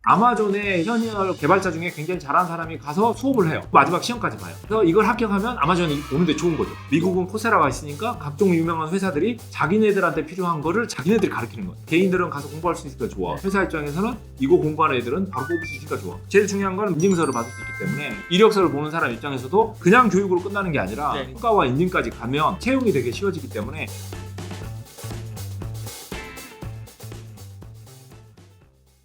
아마존의 현역 개발자 중에 굉장히 잘하는 사람이 가서 수업을 해요. 마지막 시험까지 봐요. 그래서 이걸 합격하면 아마존이 오는데 좋은 거죠. 미국은 코세라가 있으니까 각종 유명한 회사들이 자기네들한테 필요한 거를 자기네들이 가르치는 거예요. 개인들은 가서 공부할 수 있으니까 좋아. 회사 입장에서는 이거 공부하는 애들은 바로 뽑을 수 있으니까 좋아. 제일 중요한 건 인증서를 받을 수 있기 때문에 이력서를 보는 사람 입장에서도 그냥 교육으로 끝나는 게 아니라 평가와 인증까지 가면 채용이 되게 쉬워지기 때문에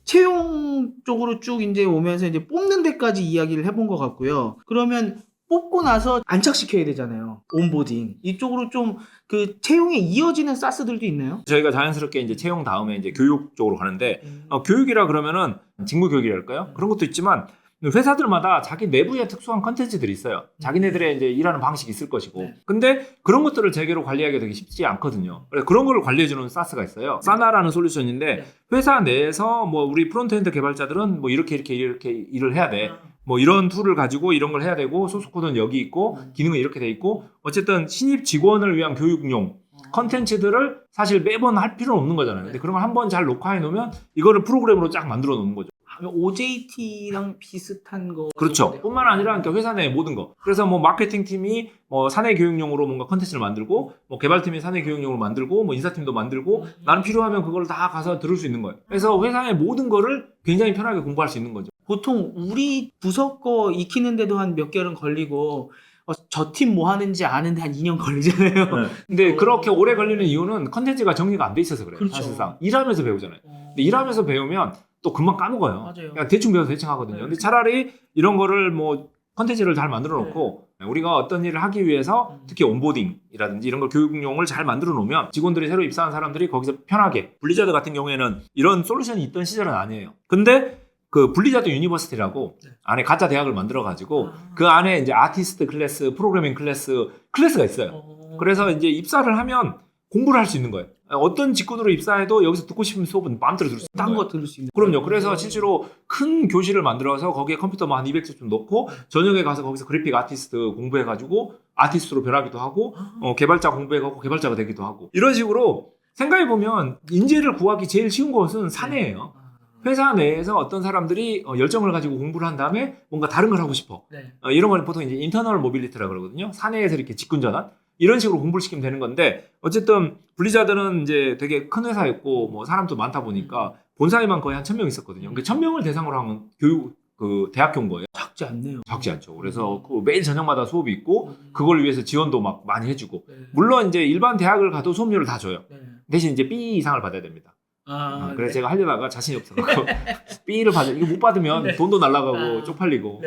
채용 쪽으로 쭉 이제 오면서 이제 뽑는 데까지 이야기를 해본 것 같고요. 그러면 뽑고 나서 안착시켜야 되잖아요. 온보딩. 이쪽으로 좀 그 채용에 이어지는 사스들도 있나요? 저희가 자연스럽게 이제 채용 다음에 이제 교육 쪽으로 가는데 교육이라 그러면은 직무 교육이랄까요? 그런 것도 있지만 회사들마다 자기 내부에 특수한 컨텐츠들이 있어요. 자기네들의 이제 일하는 방식이 있을 것이고. 근데 그런 것들을 제대로 관리하기가 되게 쉽지 않거든요. 그래서 그런 걸 관리해주는 사스가 있어요. 사나라는 솔루션인데 회사 내에서 뭐 우리 프론트엔드 개발자들은 뭐 이렇게 일을 해야 돼. 뭐 이런 툴을 가지고 이런 걸 해야 되고 소스 코드는 여기 있고 기능은 이렇게 돼 있고 어쨌든 신입 직원을 위한 교육용 컨텐츠들을 사실 매번 할 필요는 없는 거잖아요. 근데 그런 걸 한번 잘 녹화해 놓으면 이거를 프로그램으로 쫙 만들어 놓는 거죠. OJT랑 비슷한 거. 그렇죠. 뿐만 아니라 그러니까 회사 내 모든 거. 그래서 뭐 마케팅 팀이 뭐 사내 교육용으로 뭔가 컨텐츠를 만들고 뭐 개발팀이 사내 교육용으로 만들고 뭐 인사팀도 만들고 나는 필요하면 그걸 다 가서 들을 수 있는 거예요. 그래서 회사의 모든 거를 굉장히 편하게 공부할 수 있는 거죠. 보통 우리 부서 거 익히는데도 한 몇 개월은 걸리고 저 팀 뭐 하는지 아는데 한 2년 걸리잖아요. 네. 근데 그렇게 오래 걸리는 이유는 컨텐츠가 정리가 안 돼 있어서 그래요. 그렇죠. 사실상 일하면서 배우잖아요. 근데 일하면서 배우면 또 금방 까먹어요. 맞아요. 그냥 대충 배워서 대충 하거든요. 근데 차라리 이런 거를 뭐 컨텐츠를 잘 만들어 놓고 우리가 어떤 일을 하기 위해서 특히 온보딩이라든지 이런 걸 교육용을 잘 만들어 놓으면 직원들이 새로 입사한 사람들이 거기서 편하게 블리자드 같은 경우에는 이런 솔루션이 있던 시절은 아니에요. 근데 그 블리자드 유니버시티라고 안에 가짜 대학을 만들어 가지고 그 안에 이제 아티스트 클래스, 프로그래밍 클래스가 있어요. 그래서 이제 입사를 하면 공부를 할 수 있는 거예요. 어떤 직군으로 입사해도 여기서 듣고 싶은 수업은 마음대로 들을 수 있는 거예요. 딴 거 들을 수 있는. 그럼요. 그래서 실제로 큰 교실을 만들어서 거기에 컴퓨터 뭐 한 200대쯤 넣고 저녁에 가서 거기서 그래픽 아티스트 공부해가지고 아티스트로 변하기도 하고 개발자 공부해가고 개발자가 되기도 하고 이런 식으로 생각해보면 인재를 구하기 제일 쉬운 것은 사내예요. 회사 내에서 어떤 사람들이 열정을 가지고 공부를 한 다음에 뭔가 다른 걸 하고 싶어. 이런 걸 보통 이제 인터널 모빌리티라고 그러거든요. 사내에서 이렇게 직군전환. 이런 식으로 공부를 시키면 되는 건데 어쨌든 블리자드는 이제 되게 큰 회사였고 뭐 사람도 많다 보니까 본사에만 거의 한 1000명 있었거든요. 그 1000명을 대상으로 하는 그 대학 교인 거예요. 작지 않네요. 작지 않죠. 그래서 그 매일 저녁마다 수업이 있고 그걸 위해서 지원도 막 많이 해주고 물론 이제 일반 대학을 가도 수업료를 다 줘요. 대신 이제 B 이상을 받아야 됩니다. 그래서 제가 하려다가 자신이 없어서 B를 이거 못 받으면 돈도 날라가고 쪽팔리고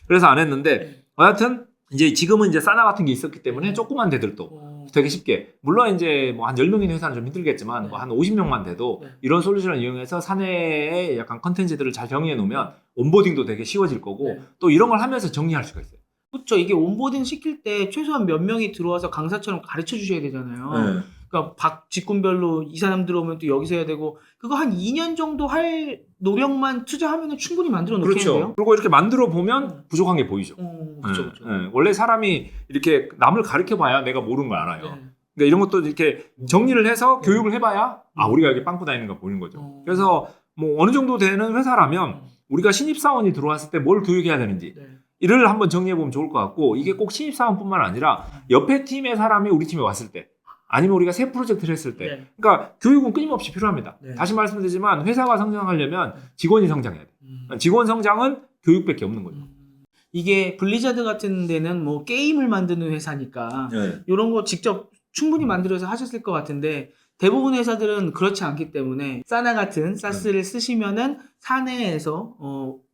그래서 안 했는데 여하튼 이제 지금은 이제 사나 같은 게 있었기 때문에 조그만 데들도 되게 쉽게 물론 이제 뭐 한 10명인 회사는 좀 힘들겠지만 뭐 한 50명만 돼도 이런 솔루션을 이용해서 사내에 약간 컨텐츠들을 잘 정리해 놓으면 온보딩도 되게 쉬워질 거고 또 이런 걸 하면서 정리할 수가 있어요. 그렇죠. 이게 온보딩 시킬 때 최소한 몇 명이 들어와서 강사처럼 가르쳐 주셔야 되잖아요. 그러니까 각 직군별로 이 사람 들어오면 또 여기서 해야 되고 그거 한 2년 정도 할 노력만 투자하면 충분히 만들어 놓겠는데요. 그렇죠. 그리고 이렇게 만들어 보면 부족한 게 보이죠. 그렇죠. 원래 사람이 이렇게 남을 가르쳐 봐야 내가 모르는 걸 알아요. 그러니까 이런 것도 이렇게 정리를 해서 교육을 해봐야 우리가 여기 빵꾸 다니는 거 보이는 거죠. 그래서 뭐 어느 정도 되는 회사라면 우리가 신입사원이 들어왔을 때 뭘 교육해야 되는지 이를 한번 정리해보면 좋을 것 같고 이게 꼭 신입사원뿐만 아니라 옆에 팀의 사람이 우리 팀에 왔을 때 아니면 우리가 새 프로젝트를 했을 때 그러니까 교육은 끊임없이 필요합니다. 다시 말씀드리지만 회사가 성장하려면 직원이 성장해야 돼요. 직원 성장은 교육밖에 없는 거죠. 이게 블리자드 같은 데는 뭐 게임을 만드는 회사니까 이런 거 직접 충분히 만들어서 하셨을 것 같은데 대부분 회사들은 그렇지 않기 때문에 사나 같은 사스를 쓰시면은 사내에서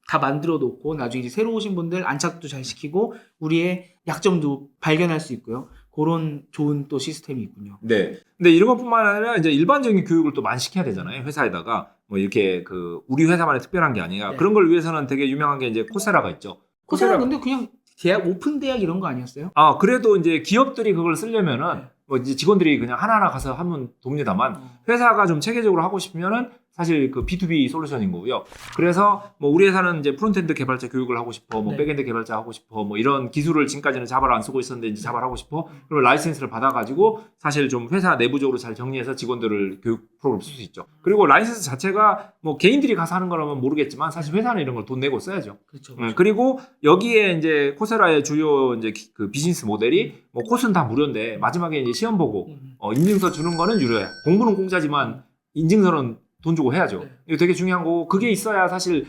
다 만들어 놓고 나중에 이제 새로 오신 분들 안착도 잘 시키고 우리의 약점도 발견할 수 있고요. 그런 좋은 또 시스템이 있군요. 네. 근데 이런 것뿐만 아니라 이제 일반적인 교육을 또 많이 시켜야 되잖아요. 회사에다가 뭐 이렇게 그 우리 회사만의 특별한 게 아니라 그런 걸 위해서는 되게 유명한 게 이제 코세라가 있죠. 코세라 근데 그냥 대학 오픈 대학 이런 거 아니었어요? 그래도 이제 기업들이 그걸 쓰려면은 뭐 이제 직원들이 그냥 하나하나 가서 하면 돕니다만 회사가 좀 체계적으로 하고 싶으면은 사실 그 B2B 솔루션인 거고요. 그래서 뭐 우리 회사는 이제 프론트엔드 개발자 교육을 하고 싶어, 뭐 네. 백엔드 개발자 하고 싶어, 뭐 이런 기술을 지금까지는 자바를 안 쓰고 있었는데 이제 자바를 하고 싶어. 그러면 라이센스를 받아가지고 사실 좀 회사 내부적으로 잘 정리해서 직원들을 교육 프로그램 쓸 수 있죠. 그리고 라이센스 자체가 뭐 개인들이 가서 하는 거라면 모르겠지만 사실 회사는 이런 걸 돈 내고 써야죠. 그렇죠. 그리고 여기에 이제 코세라의 주요 이제 그 비즈니스 모델이 뭐 코스는 다 무료인데 마지막에 이제 시험 보고 인증서 주는 거는 유료야. 공부는 공짜지만 인증서는 돈 주고 해야죠. 네. 이거 되게 중요한 거고 그게 있어야 사실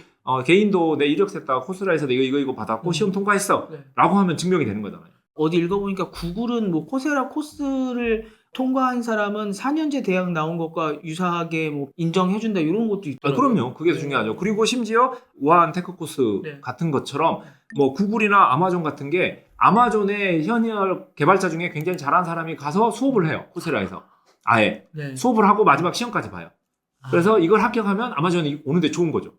개인도 내 이력 셌다 코스라에서 내가 이거 받았고 시험 통과했어 네. 라고 하면 증명이 되는 거잖아요. 어디 읽어보니까 구글은 뭐 코세라 코스를 통과한 사람은 4년제 대학 나온 것과 유사하게 뭐 인정해준다 이런 것도 있더라고요. 그럼요. 그게 중요하죠. 그리고 심지어 우한 테크 코스 네. 같은 것처럼 뭐 구글이나 아마존 같은 게 아마존의 현역 개발자 중에 굉장히 잘하는 사람이 가서 수업을 해요. 코세라에서. 아예. 네. 수업을 하고 마지막 시험까지 봐요. 그래서 이걸 합격하면 아마존이 오는데 좋은 거죠.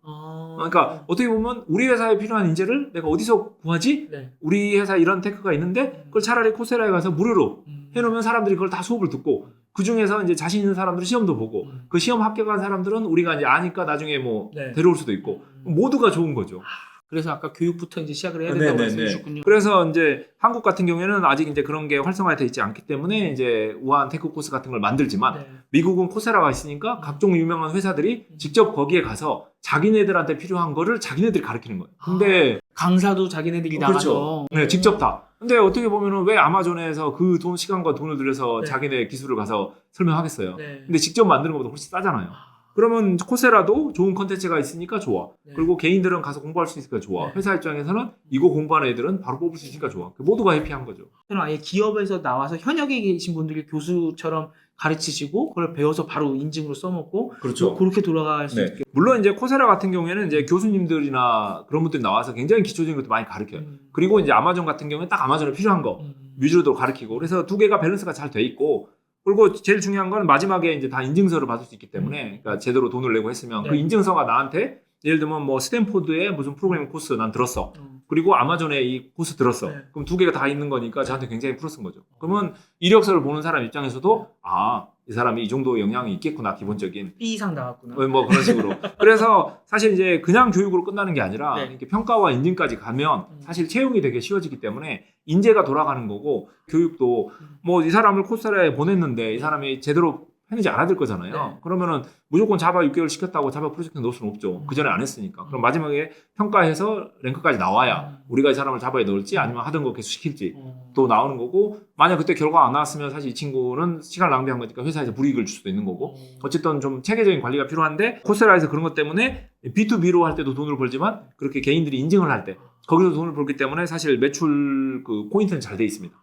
그러니까 어떻게 보면 우리 회사에 필요한 인재를 내가 어디서 구하지? 네. 우리 회사 이런 테크가 있는데 그걸 차라리 코세라에 가서 무료로 해놓으면 사람들이 그걸 다 수업을 듣고 그 중에서 이제 자신 있는 사람들은 시험도 보고 그 시험 합격한 사람들은 우리가 이제 아니까 나중에 뭐 네. 데려올 수도 있고 모두가 좋은 거죠. 그래서 아까 교육부터 이제 시작을 해야 된다고 말씀해주셨군요. 그래서 이제 한국 같은 경우에는 아직 이제 그런 게 활성화되어 있지 않기 때문에 이제 우한 테크 코스 같은 걸 만들지만 네. 미국은 코세라가 있으니까 각종 유명한 회사들이 직접 거기에 가서 자기네들한테 필요한 거를 자기네들이 가르치는 거예요. 근데 강사도 자기네들이 나가서 네, 직접 다. 근데 어떻게 보면은 왜 아마존에서 그 돈, 시간과 돈을 들여서 네. 자기네 기술을 가서 설명하겠어요. 네. 근데 직접 만드는 것보다 훨씬 싸잖아요. 그러면 코세라도 좋은 컨텐츠가 있으니까 좋아. 네. 그리고 개인들은 가서 공부할 수 있으니까 좋아. 네. 회사 입장에서는 이거 공부하는 애들은 바로 뽑을 수 있으니까 좋아. 모두가 해피한 거죠. 저는 아예 기업에서 나와서 현역에 계신 분들이 교수처럼 가르치시고 그걸 배워서 바로 인증으로 써먹고 뭐 그렇게 돌아갈 수 있게. 물론 이제 코세라 같은 경우에는 이제 교수님들이나 그런 분들이 나와서 굉장히 기초적인 것도 많이 가르쳐요. 그리고 이제 아마존 같은 경우는 딱 아마존에 필요한 거 위주로도 가르치고 그래서 두 개가 밸런스가 잘 돼 있고 그리고 제일 중요한 건 마지막에 이제 다 인증서를 받을 수 있기 때문에 그러니까 제대로 돈을 내고 했으면 네. 그 인증서가 나한테 예를 들면 뭐 스탠포드의 무슨 프로그래밍 코스 난 들었어. 그리고 아마존에 이 코스 들었어. 네. 그럼 두 개가 다 있는 거니까 저한테 굉장히 플러스인 거죠. 그러면 이력서를 보는 사람 입장에서도 아, 이 사람이 이 정도 영향이 있겠구나 기본적인. B 이상 나왔구나. 뭐 그런 식으로. 그래서 사실 이제 그냥 교육으로 끝나는 게 아니라 네. 이렇게 평가와 인증까지 가면 사실 채용이 되게 쉬워지기 때문에 인재가 돌아가는 거고 교육도 뭐 이 사람을 코스라에 보냈는데 이 사람이 제대로 했는지 알아야 될 거잖아요. 네. 그러면은 무조건 자바 6개월 시켰다고 자바 프로젝트 넣을 수는 없죠. 그 전에 안 했으니까. 그럼 마지막에 평가해서 랭크까지 나와야 우리가 이 사람을 자바에 넣을지 아니면 하던 거 계속 시킬지 또 나오는 거고 만약 그때 결과 안 나왔으면 사실 이 친구는 시간 낭비한 거니까 회사에서 불이익을 줄 수도 있는 거고 어쨌든 좀 체계적인 관리가 필요한데 코세라에서 그런 것 때문에 B2B로 할 때도 돈을 벌지만 그렇게 개인들이 인증을 할 때 거기서 돈을 벌기 때문에 사실 매출 그 포인트는 잘 돼 있습니다.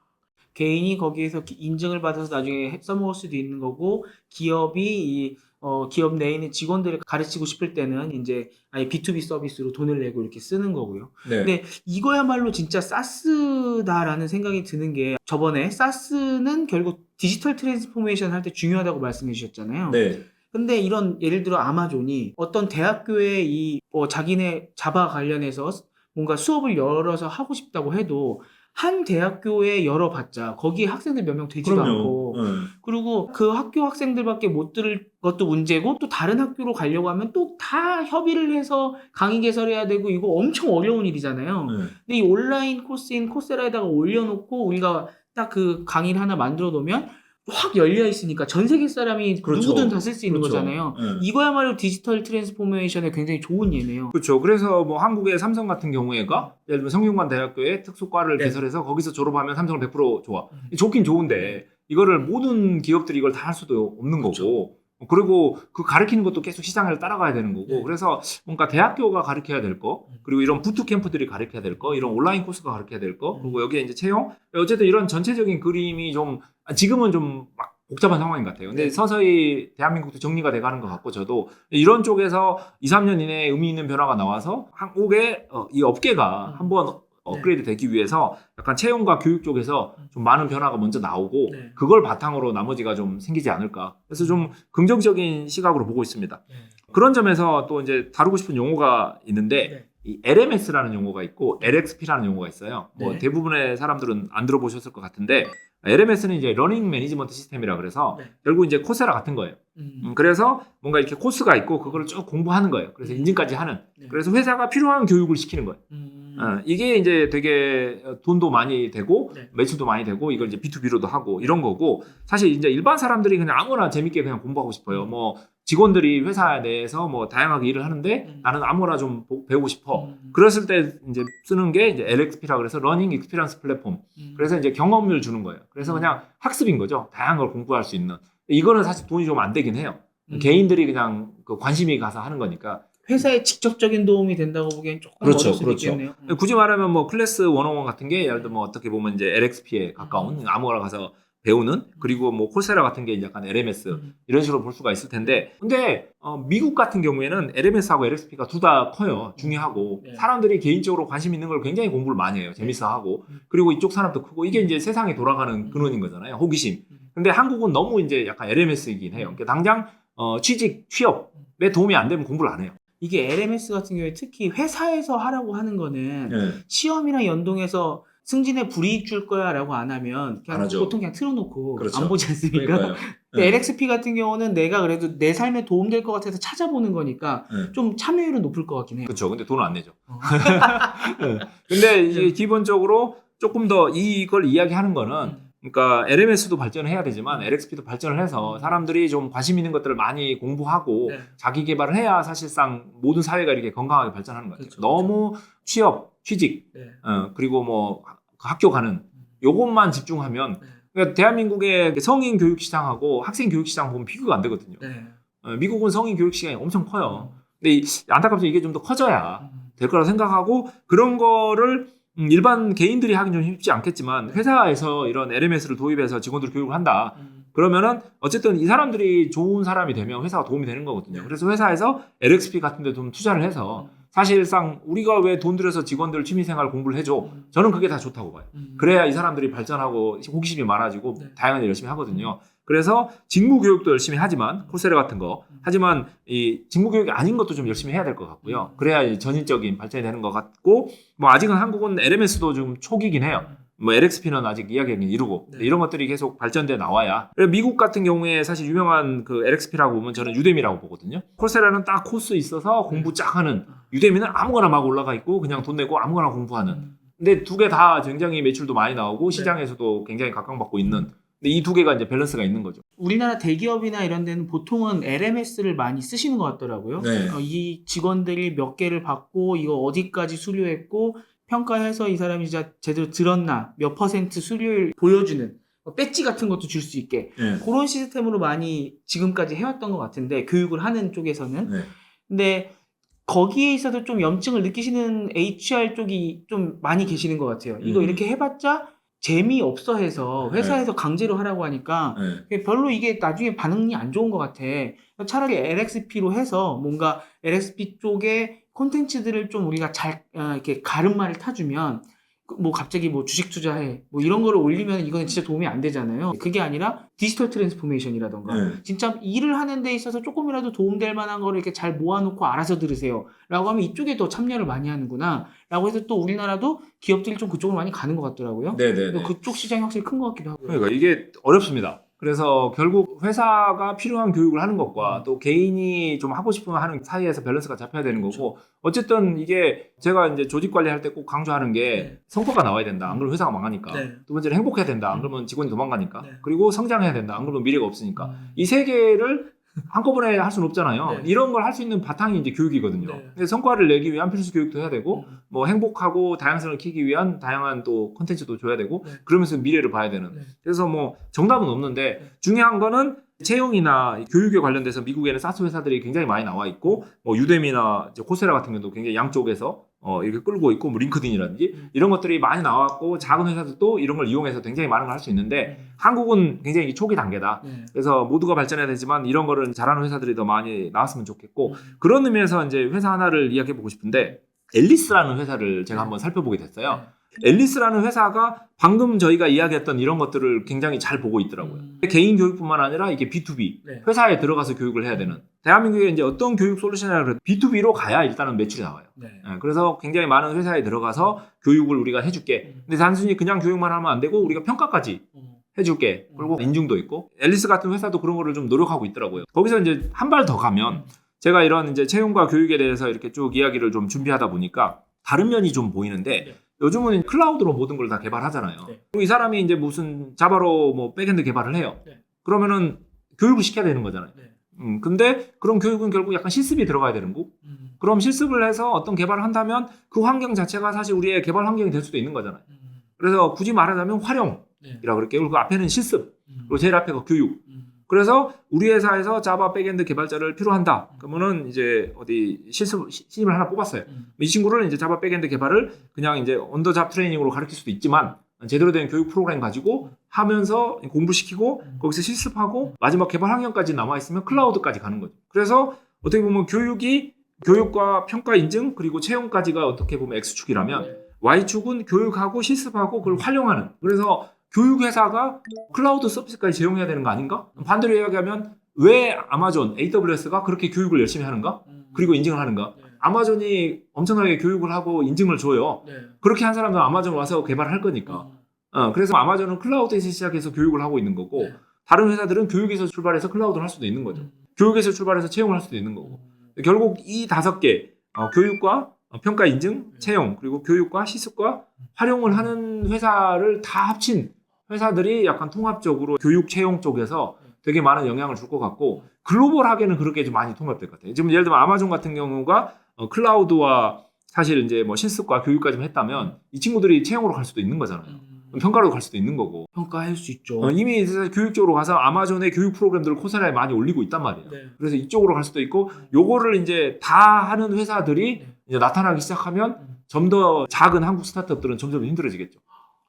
개인이 거기에서 인증을 받아서 나중에 써먹을 수도 있는 거고 기업이 기업 내에 있는 직원들을 가르치고 싶을 때는 이제 아예 B2B 서비스로 돈을 내고 이렇게 쓰는 거고요. 근데 이거야말로 진짜 사스다라는 생각이 드는 게 저번에 사스는 결국 디지털 트랜스포메이션 할 때 중요하다고 말씀해 주셨잖아요. 근데 이런 예를 들어 아마존이 어떤 대학교에 이 자기네 자바 관련해서 뭔가 수업을 열어서 하고 싶다고 해도 한 대학교에 열어봤자 거기에 학생들 몇 명 되지도 않고 그리고 그 학교 학생들밖에 못 들을 것도 문제고 또 다른 학교로 가려고 하면 또 다 협의를 해서 강의 개설해야 되고 이거 엄청 어려운 일이잖아요. 근데 이 온라인 코스인 코세라에다가 올려놓고 우리가 딱 그 강의를 하나 만들어 놓으면 확 열려 있으니까 전 세계 사람이 누구든 다 쓸 수 있는 거잖아요. 이거야말로 디지털 트랜스포메이션에 굉장히 좋은 예네요. 그렇죠. 그래서 뭐 한국의 삼성 같은 경우에가 예를 들면 성균관 대학교에 특수과를 네. 개설해서 거기서 졸업하면 삼성을 100% 좋아. 좋긴 좋은데 이거를 모든 기업들이 이걸 다 할 수도 없는 거고. 그리고 그 가르치는 것도 계속 시장을 따라가야 되는 거고. 그래서 뭔가 대학교가 가르쳐야 될 거, 그리고 이런 부트 캠프들이 가르쳐야 될 거, 이런 온라인 코스가 가르쳐야 될 거, 그리고 여기에 이제 채용. 어쨌든 이런 전체적인 그림이 좀 지금은 좀 막 복잡한 상황인 것 같아요. 근데 서서히 대한민국도 정리가 돼가는 것 같고 저도 이런 쪽에서 2, 3년 이내에 의미 있는 변화가 나와서 한국의 이 업계가 한번 업그레이드 되기 위해서 약간 채용과 교육 쪽에서 좀 많은 변화가 먼저 나오고 그걸 바탕으로 나머지가 좀 생기지 않을까. 그래서 좀 긍정적인 시각으로 보고 있습니다. 그런 점에서 또 이제 다루고 싶은 용어가 있는데 이 LMS라는 용어가 있고 LXP라는 용어가 있어요. 뭐 네. 대부분의 사람들은 안 들어보셨을 것 같은데 LMS는 이제 러닝 매니지먼트 시스템이라 그래서 네. 결국 이제 코세라 같은 거예요. 그래서 뭔가 이렇게 코스가 있고 그거를 쭉 공부하는 거예요. 그래서 인증까지 하는. 네. 그래서 회사가 필요한 교육을 시키는 거예요. 이게 이제 되게 돈도 많이 되고 네. 매출도 많이 되고 이걸 이제 B2B로도 하고 이런 거고 사실 이제 일반 사람들이 그냥 아무나 재밌게 그냥 공부하고 싶어요. 뭐 직원들이 회사 내에서 뭐 다양하게 일을 하는데 나는 아무나 좀 배우고 싶어. 그랬을 때 이제 쓰는 게 이제 LXP라 그래서 러닝 익스피리언스 플랫폼. 그래서 이제 경험을 주는 거예요. 그래서 그냥 학습인 거죠. 다양한 걸 공부할 수 있는. 이거는 사실 돈이 좀 안 되긴 해요. 개인들이 그냥 그 관심이 가서 하는 거니까. 회사에 직접적인 도움이 된다고 보기엔 조금 그렇죠, 어려울 수도 그렇죠. 있겠네요. 굳이 말하면 뭐 클래스 101 같은 게 예를 들어 뭐 어떻게 보면 이제 LXP에 가까운 아무거나 가서 배우는 그리고 뭐 콜세라 같은 게 약간 LMS 이런 식으로 볼 수가 있을 텐데 근데 미국 같은 경우에는 LMS하고 LXP가 둘 다 커요. 중요하고 네. 사람들이 개인적으로 관심 있는 걸 굉장히 공부를 많이 해요. 재밌어 하고 그리고 이쪽 사람도 크고 이게 이제 세상이 돌아가는 근원인 거잖아요. 호기심. 근데 한국은 너무 이제 약간 LMS이긴 해요. 그러니까 당장 취직, 취업에 도움이 안 되면 공부를 안 해요. 이게 LMS 같은 경우에 특히 회사에서 하라고 하는 거는 네. 시험이랑 연동해서 승진에 불이익 줄 거야 라고 안 하면 그냥 안 하죠. 보통 그냥 틀어놓고 그렇죠. 안 보지 않습니까? 그러니까요. 근데 LXP 같은 경우는 내가 그래도 내 삶에 도움될 것 같아서 찾아보는 거니까 좀 참여율은 높을 것 같긴 해요. 그렇죠. 근데 돈을 안 내죠. 근데 이게 기본적으로 조금 더 이걸 이야기하는 거는 그러니까 LMS도 발전을 해야 되지만 LXP도 발전을 해서 사람들이 좀 관심 있는 것들을 많이 공부하고 네. 자기 개발을 해야 사실상 모든 사회가 이렇게 건강하게 발전하는 것 같아요. 그렇죠, 너무 취업, 취직, 네. 그리고 뭐 학교 가는 요것만 집중하면 네. 그러니까 대한민국의 성인 교육 시장하고 학생 교육 시장 보면 비교가 안 되거든요. 네. 미국은 성인 교육 시장이 엄청 커요. 근데 안타깝게 이게 좀 더 커져야 될 거라고 생각하고 그런 거를 일반 개인들이 하긴 좀 쉽지 않겠지만 회사에서 이런 LMS를 도입해서 직원들 교육을 한다. 그러면은 어쨌든 이 사람들이 좋은 사람이 되면 회사가 도움이 되는 거거든요. 그래서 회사에서 LXP 같은 데 좀 투자를 해서 사실상 우리가 왜 돈 들여서 직원들 취미생활 공부를 해줘? 저는 그게 다 좋다고 봐요. 그래야 이 사람들이 발전하고 호기심이 많아지고 네. 다양한 일 열심히 하거든요. 그래서 직무 교육도 열심히 하지만 콜세라 같은 거 하지만 이 직무 교육이 아닌 것도 좀 열심히 해야 될 것 같고요. 그래야 이 전인적인 발전이 되는 것 같고 뭐 아직은 한국은 LMS도 좀 초기긴 해요. 뭐 LXP는 아직 이야기는 이루고 네. 이런 것들이 계속 발전돼 나와야. 그리고 미국 같은 경우에 사실 유명한 그 LXP라고 보면 저는 유데미라고 보거든요. 콜세라는 딱 코스 있어서 공부 쫙 하는 유데미는 아무거나 막 올라가 있고 그냥 돈 내고 아무거나 공부하는. 근데 두 개 다 굉장히 매출도 많이 나오고 시장에서도 굉장히 각광받고 있는. 근데 이 두 개가 이제 밸런스가 있는 거죠. 우리나라 대기업이나 이런 데는 보통은 LMS를 많이 쓰시는 것 같더라고요. 네. 이 직원들이 몇 개를 받고 이거 어디까지 수료했고 평가해서 이 사람이 진짜 제대로 들었나 몇 퍼센트 수료율 보여주는 배지 같은 것도 줄 수 있게 네. 그런 시스템으로 많이 지금까지 해왔던 것 같은데 교육을 하는 쪽에서는 네. 근데 거기에 있어서 좀 염증을 느끼시는 HR 쪽이 좀 많이 계시는 것 같아요. 이거 이렇게 해봤자 재미없어 해서 회사에서 강제로 하라고 하니까 별로 이게 나중에 반응이 안 좋은 것 같아. 차라리 LXP로 해서 뭔가 LXP 쪽에 콘텐츠들을 좀 우리가 잘 이렇게 가름마를 타주면 뭐 갑자기 뭐 주식 투자해 뭐 이런 거를 올리면 이거는 진짜 도움이 안 되잖아요. 그게 아니라 디지털 트랜스포메이션이라던가 진짜 일을 하는 데 있어서 조금이라도 도움될 만한 거를 이렇게 잘 모아놓고 알아서 들으세요 라고 하면 이쪽에 더 참여를 많이 하는구나 라고 해서 또 우리나라도 기업들이 좀 그쪽으로 많이 가는 것 같더라고요. 네네네. 그쪽 시장이 확실히 큰 것 같기도 하고요. 그러니까 이게 어렵습니다. 그래서 결국 회사가 필요한 교육을 하는 것과 또 개인이 좀 하고 싶으면 하는 사이에서 밸런스가 잡혀야 되는 거고 어쨌든 이게 제가 이제 조직 관리할 때 꼭 강조하는 게 성과가 나와야 된다. 안 그러면 회사가 망하니까. 네. 두 번째는 행복해야 된다. 안 그러면 직원이 도망가니까. 네. 그리고 성장해야 된다. 안 그러면 미래가 없으니까. 이 세 개를 한꺼번에 할 수는 없잖아요. 네. 이런 걸 할 수 있는 바탕이 이제 교육이거든요. 네. 근데 성과를 내기 위한 필수 교육도 해야 되고 뭐 행복하고 다양성을 키우기 위한 다양한 또 콘텐츠도 줘야 되고 그러면서 미래를 봐야 되는. 그래서 뭐 정답은 없는데 중요한 거는 채용이나 교육에 관련돼서 미국에는 사스 회사들이 굉장히 많이 나와 있고 뭐 유데미나 이제 코세라 같은 경우도 굉장히 양쪽에서 이렇게 끌고 있고 뭐 링크드인이라든지 이런 것들이 많이 나왔고 작은 회사들도 이런 걸 이용해서 굉장히 많은 걸 할 수 있는데 한국은 굉장히 초기 단계다. 그래서 모두가 발전해야 되지만 이런 거를 잘하는 회사들이 더 많이 나왔으면 좋겠고 그런 의미에서 이제 회사 하나를 이야기해 보고 싶은데 앨리스라는 회사를 제가 한번 살펴보게 됐어요. 앨리스라는 회사가 방금 저희가 이야기했던 이런 것들을 굉장히 잘 보고 있더라고요. 개인 교육뿐만 아니라 이게 B2B 네. 회사에 들어가서 교육을 해야 되는 대한민국에 이제 어떤 교육 솔루션이라 그래도 B2B로 가야 일단은 매출이 나와요. 네. 그래서 굉장히 많은 회사에 들어가서 교육을 우리가 해줄게. 근데 단순히 그냥 교육만 하면 안 되고 우리가 평가까지 해줄게. 그리고 인증도 있고 앨리스 같은 회사도 그런 거를 좀 노력하고 있더라고요. 거기서 이제 한 발 더 가면 제가 이런 이제 채용과 교육에 대해서 이렇게 쭉 이야기를 좀 준비하다 보니까 다른 면이 좀 보이는데 네. 요즘은 클라우드로 모든 걸 다 개발하잖아요. 네. 그리고 이 사람이 이제 무슨 자바로 뭐 백엔드 개발을 해요. 네. 그러면은 교육을 시켜야 되는 거잖아요. 네. 근데 그런 교육은 결국 약간 실습이 들어가야 되는 거. 그럼 실습을 해서 어떤 개발을 한다면 그 환경 자체가 사실 우리의 개발 환경이 될 수도 있는 거잖아요. 그래서 굳이 말하자면 활용이라고 네. 그럴게요. 그리고 앞에는 실습, 그리고 제일 앞에가 교육. 그래서 우리 회사에서 자바 백엔드 개발자를 필요한다. 그러면은 이제 어디 신입을 하나 뽑았어요. 이 친구를 이제 자바 백엔드 개발을 그냥 이제 언더 잡 트레이닝으로 가르칠 수도 있지만 제대로 된 교육 프로그램 가지고 하면서 공부시키고 거기서 실습하고 마지막 개발 환경까지 남아있으면 클라우드까지 가는 거죠. 그래서 어떻게 보면 교육과 평가 인증 그리고 채용까지가 어떻게 보면 X축이라면 Y축은 교육하고 실습하고 그걸 활용하는. 그래서 교육회사가 클라우드 서비스까지 제공해야 되는 거 아닌가? 반대로 이야기하면 왜 아마존, AWS가 그렇게 교육을 열심히 하는가? 그리고 인증을 하는가? 네. 아마존이 엄청나게 교육을 하고 인증을 줘요. 네. 그렇게 한 사람은 아마존 와서 개발할 거니까. 그래서 아마존은 클라우드에서 시작해서 교육을 하고 있는 거고 네. 다른 회사들은 교육에서 출발해서 클라우드를 할 수도 있는 거죠. 교육에서 출발해서 채용을 할 수도 있는 거고. 결국 이 5개 교육과 평가 인증, 채용 그리고 교육과 실습과 활용을 하는 회사를 다 합친 회사들이 약간 통합적으로 교육 채용 쪽에서 되게 많은 영향을 줄 것 같고 글로벌하게는 그렇게 좀 많이 통합될 것 같아요. 지금 예를 들면 아마존 같은 경우가 클라우드와 사실 이제 뭐 실습과 교육까지 했다면 이 친구들이 채용으로 갈 수도 있는 거잖아요. 평가로 갈 수도 있는 거고. 평가할 수 있죠. 이미 교육 쪽으로 가서 아마존의 교육 프로그램들을 코사라에 많이 올리고 있단 말이에요. 네. 그래서 이쪽으로 갈 수도 있고 요거를 이제 다 하는 회사들이 이제 나타나기 시작하면 좀 더 작은 한국 스타트업들은 점점 힘들어지겠죠.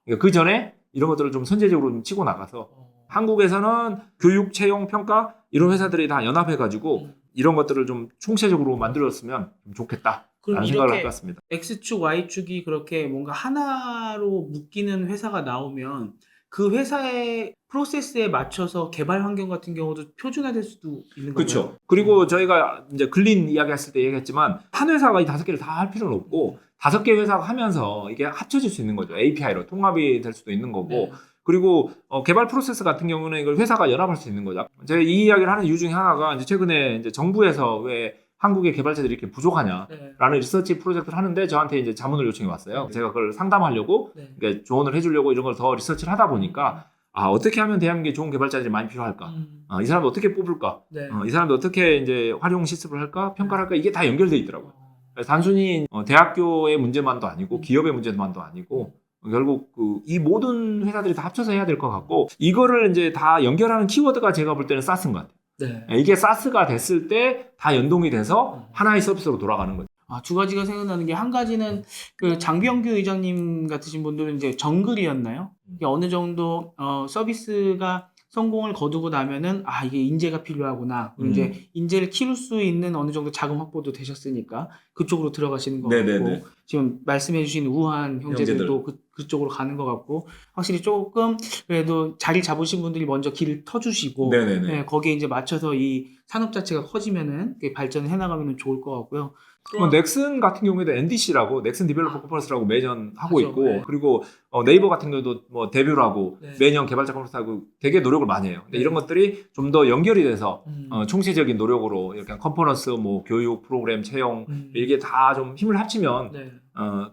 그러니까 그 전에 이런 것들을 좀 선제적으로 좀 치고 나가서 한국에서는 교육, 채용, 평가 이런 회사들이 다 연합해가지고 이런 것들을 좀 총체적으로 만들었으면 좀 좋겠다. 그럼 라는 생각을 할 이렇게 것 같습니다. X축, Y축이 그렇게 뭔가 하나로 묶이는 회사가 나오면 그 회사의 프로세스에 맞춰서 개발 환경 같은 경우도 표준화될 수도 있는 거죠. 그렇죠. 그리고 저희가 이제 글린 이야기했을 때 얘기했지만 한 회사가 이 5개를 다 할 필요는 없고 5개 회사가 하면서 이게 합쳐질 수 있는 거죠. API로 통합이 될 수도 있는 거고 네. 그리고 개발 프로세스 같은 경우는 이걸 회사가 연합할 수 있는 거죠. 제가 이 이야기를 하는 이유 중에 하나가 이제 최근에 이제 정부에서 왜 한국의 개발자들이 이렇게 부족하냐라는 네. 리서치 프로젝트를 하는데 저한테 이제 자문을 요청해 왔어요. 제가 그걸 상담하려고 네. 그러니까 조언을 해주려고 이런 걸 더 리서치를 하다 보니까 어떻게 하면 대한민국에 좋은 개발자들이 많이 필요할까? 이 사람들 어떻게 뽑을까? 네. 이 사람들 어떻게 이제 활용 실습을 할까? 평가를 할까? 이게 다 연결돼 있더라고요. 단순히 대학교의 문제만도 아니고 기업의 문제만도 아니고 결국 이 모든 회사들이 다 합쳐서 해야 될 것 같고 이거를 이제 다 연결하는 키워드가 제가 볼 때는 SaaS인 것 같아요. 네. 이게 SaaS가 됐을 때 다 연동이 돼서 하나의 서비스로 돌아가는 거죠. 두 가지가 생각나는 게 한 가지는 그 장병규 의장님 같으신 분들은 이제 정글이었나요? 이게 어느 정도 서비스가 성공을 거두고 나면은 이게 인재가 필요하구나. 그리고 이제 인재를 키울 수 있는 어느 정도 자금 확보도 되셨으니까 그쪽으로 들어가시는 것 네네네. 같고 지금 말씀해주신 우한 형제들도 그쪽으로 가는 것 같고 확실히 조금 그래도 자리 잡으신 분들이 먼저 길을 터주시고 네네네. 네, 거기에 이제 맞춰서 이 산업 자체가 커지면은 발전을 해나가면 좋을 것 같고요. 넥슨 같은 경우에도 NDC라고 넥슨 디벨로퍼 컨퍼런스라고 매년 하고 하죠. 있고 네. 그리고 네이버 같은 경우도 뭐 데뷔라고 네. 매년 개발자 컨퍼런스 하고 되게 노력을 많이 해요. 근데 네. 이런 것들이 좀 더 연결이 돼서 총체적인 노력으로 이렇게 컨퍼런스, 뭐 교육, 프로그램, 채용 이게 다 좀 힘을 합치면 네.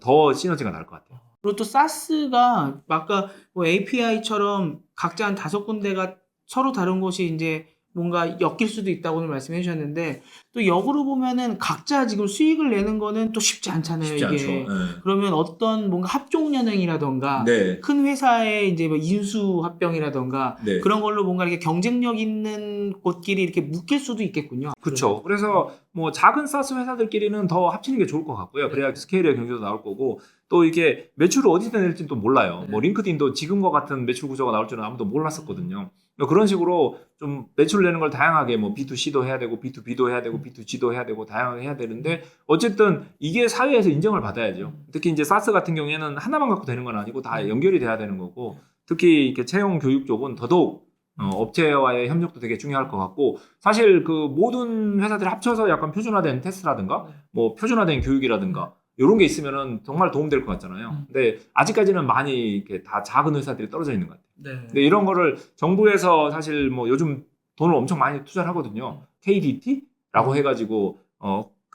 더 시너지가 날 것 같아요. 그리고 또 사스가 아까 뭐 API처럼 각자 한 5군데가 서로 다른 곳이 이제 뭔가 엮일 수도 있다고는 말씀해 주셨는데 또 역으로 보면은 각자 지금 수익을 내는 거는 또 쉽지 않잖아요. 쉽지 않죠. 네. 그러면 어떤 뭔가 합종연행이라던가 네. 큰 회사의 이제 뭐 인수 합병이라던가 네. 그런 걸로 뭔가 이렇게 경쟁력 있는 곳끼리 이렇게 묶일 수도 있겠군요. 그렇죠. 그래서 뭐 작은 사스 회사들끼리는 더 합치는 게 좋을 것 같고요. 네. 그래야 스케일의 경제도 나올 거고 또 이게 매출을 어디서 낼지는 또 몰라요. 뭐 링크드인도 지금과 같은 매출 구조가 나올 줄은 아무도 몰랐었거든요. 그런 식으로 좀 매출 내는 걸 다양하게 뭐 B2C도 해야 되고 B2B도 해야 되고 B2G도 해야 되고 다양하게 해야 되는데 어쨌든 이게 사회에서 인정을 받아야죠. 특히 이제 사스 같은 경우에는 하나만 갖고 되는 건 아니고 다 연결이 돼야 되는 거고 특히 이렇게 채용 교육 쪽은 더더욱 업체와의 협력도 되게 중요할 것 같고 사실 그 모든 회사들이 합쳐서 약간 표준화된 테스트라든가 뭐 표준화된 교육이라든가 이런 게 있으면은 정말 도움될 것 같잖아요. 근데 아직까지는 많이 이렇게 다 작은 회사들이 떨어져 있는 것 같아요. 네. 근데 이런 거를 정부에서 사실 뭐 요즘 돈을 엄청 많이 투자를 하거든요. KDT라고 해가지고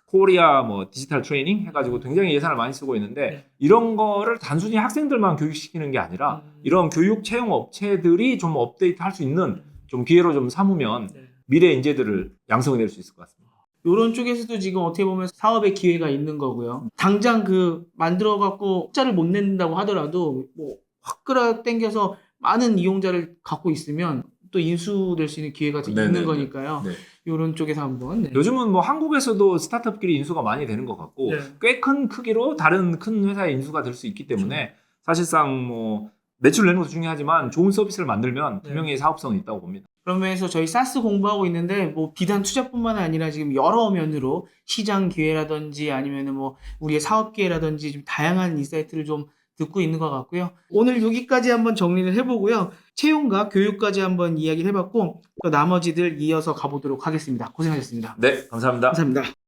코리아 뭐 디지털 트레이닝 해가지고 굉장히 예산을 많이 쓰고 있는데 네. 이런 거를 단순히 학생들만 교육시키는 게 아니라 이런 교육 채용 업체들이 좀 업데이트 할 수 있는 좀 기회로 좀 삼으면 네. 미래 인재들을 양성해낼 수 있을 것 같습니다. 이런 쪽에서도 지금 어떻게 보면 사업의 기회가 있는 거고요. 당장 그 만들어 갖고 흑자를 못 낸다고 하더라도 뭐 확 끌어당겨서 많은 이용자를 갖고 있으면 또 인수될 수 있는 기회가 네네네. 있는 거니까요. 네. 이런 쪽에서 한번. 네. 요즘은 뭐 한국에서도 스타트업끼리 인수가 많이 되는 것 같고 네. 꽤 큰 크기로 다른 큰 회사의 인수가 될 수 있기 때문에 사실상 뭐 매출 내는 것도 중요하지만 좋은 서비스를 만들면 분명히 사업성이 있다고 봅니다. 그러면서 저희 사스 공부하고 있는데 뭐 비단 투자뿐만 아니라 지금 여러 면으로 시장 기회라든지 아니면은 뭐 우리의 사업 기회라든지 좀 다양한 인사이트를 좀 듣고 있는 것 같고요. 오늘 여기까지 한번 정리를 해보고요. 채용과 교육까지 한번 이야기를 해봤고 또 나머지들 이어서 가보도록 하겠습니다. 고생하셨습니다. 네, 감사합니다. 감사합니다.